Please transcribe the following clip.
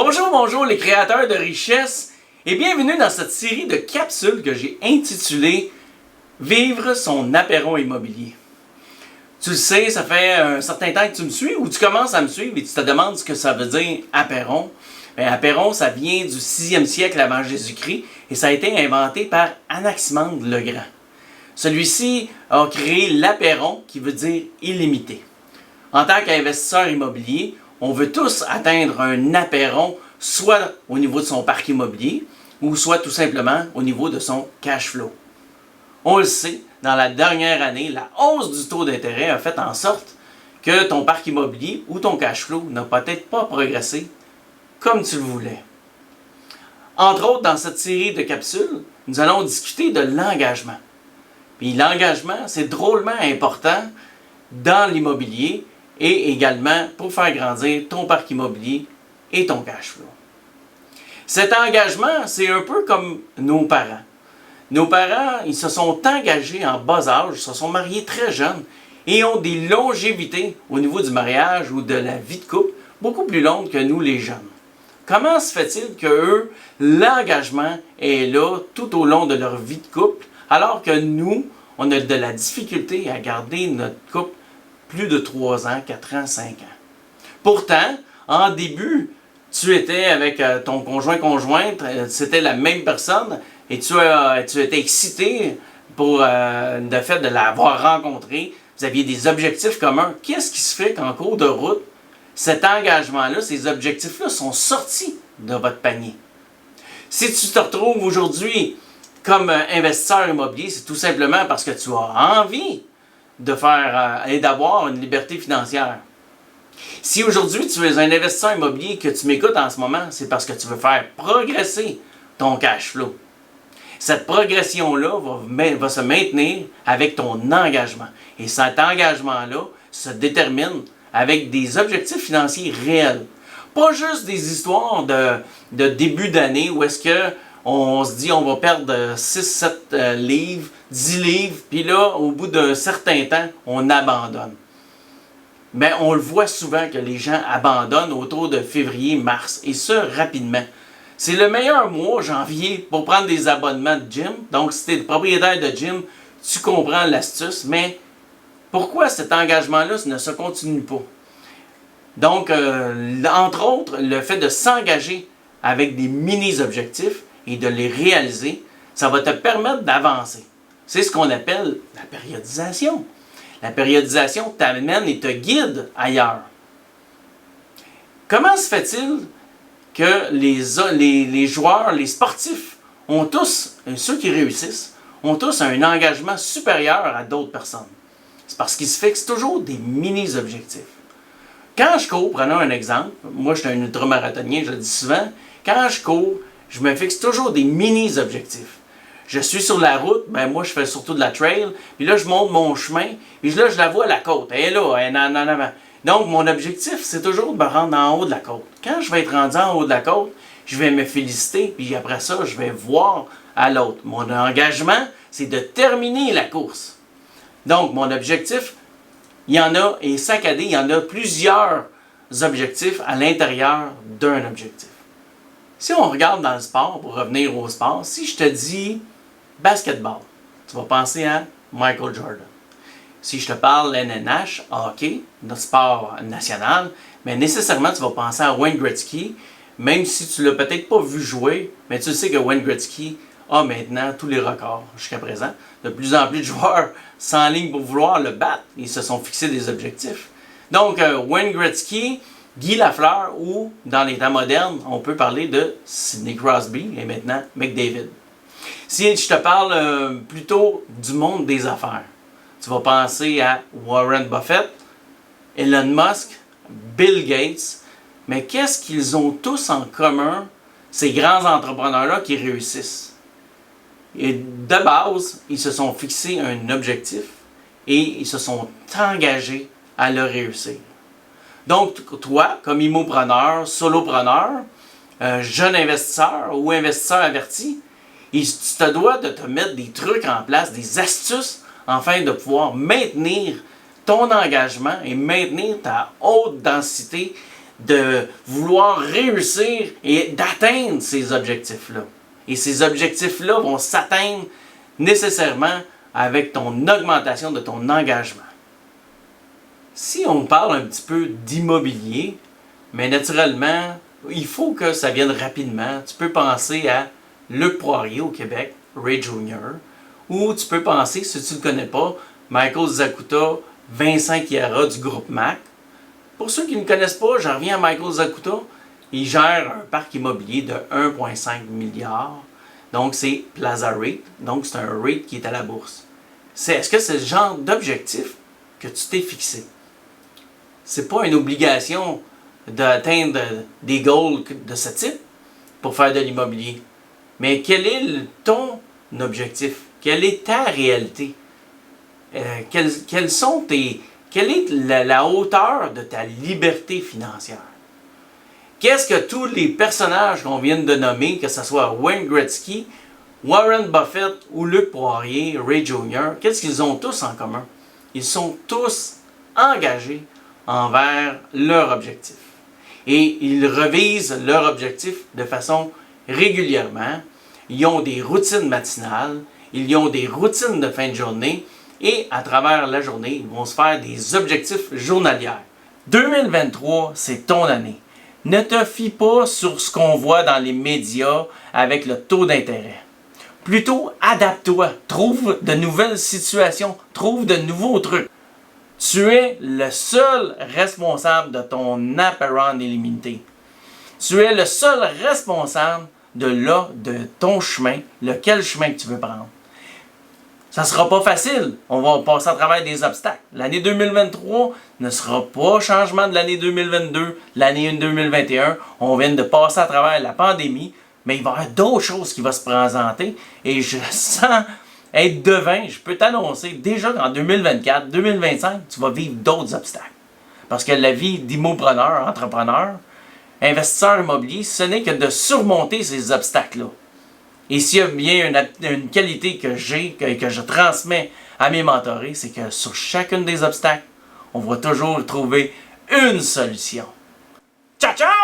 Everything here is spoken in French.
Bonjour, bonjour les créateurs de richesse et bienvenue dans cette série de capsules que j'ai intitulée Vivre son apéron immobilier. Tu le sais, ça fait un certain temps que tu me suis ou tu commences à me suivre et tu te demandes ce que ça veut dire apéron. Apéron, ça vient du 6e siècle avant Jésus-Christ et ça a été inventé par Anaximandre le Grand. Celui-ci a créé l'apéron qui veut dire illimité. En tant qu'investisseur immobilier, on veut tous atteindre un apéron, soit au niveau de son parc immobilier, ou soit tout simplement au niveau de son cash flow. On le sait, dans la dernière année, la hausse du taux d'intérêt a fait en sorte que ton parc immobilier ou ton cash flow n'a peut-être pas progressé comme tu le voulais. Entre autres, dans cette série de capsules, nous allons discuter de l'engagement. Puis l'engagement, c'est drôlement important dans l'immobilier et également pour faire grandir ton parc immobilier et ton cash flow. Cet engagement, c'est un peu comme nos parents. Nos parents, ils se sont engagés en bas âge, se sont mariés très jeunes et ont des longévités au niveau du mariage ou de la vie de couple beaucoup plus longues que nous les jeunes. Comment se fait-il que eux, l'engagement est là tout au long de leur vie de couple, alors que nous, on a de la difficulté à garder notre couple plus de 3 ans, 4 ans, 5 ans. Pourtant, en début, tu étais avec ton conjointe, c'était la même personne et tu étais excité pour le fait de l'avoir rencontré. Vous aviez des objectifs communs. Qu'est-ce qui se fait qu'en cours de route, cet engagement-là, ces objectifs-là sont sortis de votre panier? Si tu te retrouves aujourd'hui comme investisseur immobilier, c'est tout simplement parce que tu as envie de faire et d'avoir une liberté financière. Si aujourd'hui tu es un investisseur immobilier que tu m'écoutes en ce moment, c'est parce que tu veux faire progresser ton cash flow. Cette progression-là va se maintenir avec ton engagement. Et cet engagement-là se détermine avec des objectifs financiers réels. Pas juste des histoires de début d'année où est-ce que on se dit on va perdre 6-7 livres, 10 livres, puis là, au bout d'un certain temps, on abandonne. Mais on le voit souvent que les gens abandonnent autour de février-mars, et ça rapidement. C'est le meilleur mois, janvier, pour prendre des abonnements de gym. Donc, si tu es propriétaire de gym, tu comprends l'astuce, mais pourquoi cet engagement-là ne se continue pas? Donc, entre autres, le fait de s'engager avec des mini-objectifs et de les réaliser, ça va te permettre d'avancer. C'est ce qu'on appelle la périodisation. La périodisation t'amène et te guide ailleurs. Comment se fait-il que les joueurs, les sportifs, ont tous, ceux qui réussissent, ont tous un engagement supérieur à d'autres personnes? C'est parce qu'ils se fixent toujours des mini-objectifs. Quand je cours, prenons un exemple, moi je suis un ultramarathonien, je le dis souvent, quand je cours, je me fixe toujours des mini-objectifs. Je suis sur la route, moi je fais surtout de la trail, puis là je monte mon chemin, puis là je la vois à la côte, elle est là, elle est en avant. Donc mon objectif, c'est toujours de me rendre en haut de la côte. Quand je vais être rendu en haut de la côte, je vais me féliciter, puis après ça, je vais voir à l'autre. Mon engagement, c'est de terminer la course. Donc mon objectif, il y en a, et chaque année, il y en a plusieurs objectifs à l'intérieur d'un objectif. Si on regarde dans le sport, pour revenir au sport, si je te dis basketball, tu vas penser à Michael Jordan. Si je te parle LNH, hockey, notre sport national, mais nécessairement tu vas penser à Wayne Gretzky, même si tu ne l'as peut-être pas vu jouer, mais tu sais que Wayne Gretzky a maintenant tous les records jusqu'à présent. De plus en plus de joueurs s'enlignent pour vouloir le battre. Ils se sont fixés des objectifs. Donc, Wayne Gretzky, Guy Lafleur ou, dans les temps modernes, on peut parler de Sidney Crosby et maintenant McDavid. Si je te parle plutôt du monde des affaires, tu vas penser à Warren Buffett, Elon Musk, Bill Gates. Mais qu'est-ce qu'ils ont tous en commun, ces grands entrepreneurs-là qui réussissent? Et de base, ils se sont fixés un objectif et ils se sont engagés à le réussir. Donc, toi, comme immopreneur, solopreneur, jeune investisseur ou investisseur averti, tu te dois de te mettre des trucs en place, des astuces, afin de pouvoir maintenir ton engagement et maintenir ta haute densité de vouloir réussir et d'atteindre ces objectifs-là. Et ces objectifs-là vont s'atteindre nécessairement avec ton augmentation de ton engagement. Si on parle un petit peu d'immobilier, mais naturellement, il faut que ça vienne rapidement. Tu peux penser à Luc Poirier au Québec, Ray Jr., ou tu peux penser, si tu ne le connais pas, Michael Zakuta, Vincent Chiara du groupe MAC. Pour ceux qui ne connaissent pas, j'en reviens à Michael Zakuta. Il gère un parc immobilier de 1,5 milliard. Donc, c'est Plaza Rate. Donc, c'est un rate qui est à la bourse. Est-ce que c'est le genre d'objectif que tu t'es fixé? C'est pas une obligation d'atteindre des goals de ce type pour faire de l'immobilier. Mais quel est ton objectif? Quelle est ta réalité? Quelle est la hauteur de ta liberté financière? Qu'est-ce que tous les personnages qu'on vient de nommer, que ce soit Wayne Gretzky, Warren Buffett ou Luc Poirier, Ray Jr., qu'est-ce qu'ils ont tous en commun? Ils sont tous engagés envers leur objectif. Et ils revisent leur objectif de façon régulièrement. Ils ont des routines matinales, ils ont des routines de fin de journée et à travers la journée, ils vont se faire des objectifs journaliers. 2023, c'est ton année. Ne te fie pas sur ce qu'on voit dans les médias avec le taux d'intérêt. Plutôt, adapte-toi, trouve de nouvelles situations, trouve de nouveaux trucs. Tu es le seul responsable de ton apparent illimité. Tu es le seul responsable de ton chemin, lequel chemin que tu veux prendre. Ça ne sera pas facile. On va passer à travers des obstacles. L'année 2023 ne sera pas changement de l'année 2022, l'année 2021. On vient de passer à travers la pandémie, mais il va y avoir d'autres choses qui vont se présenter. Et je sens être devin, je peux t'annoncer déjà qu'en 2024, 2025, tu vas vivre d'autres obstacles. Parce que la vie d'immopreneur, entrepreneur, investisseur immobilier, ce n'est que de surmonter ces obstacles-là. Et s'il y a bien une qualité que j'ai, que je transmets à mes mentorés, c'est que sur chacune des obstacles, on va toujours trouver une solution. Ciao, ciao!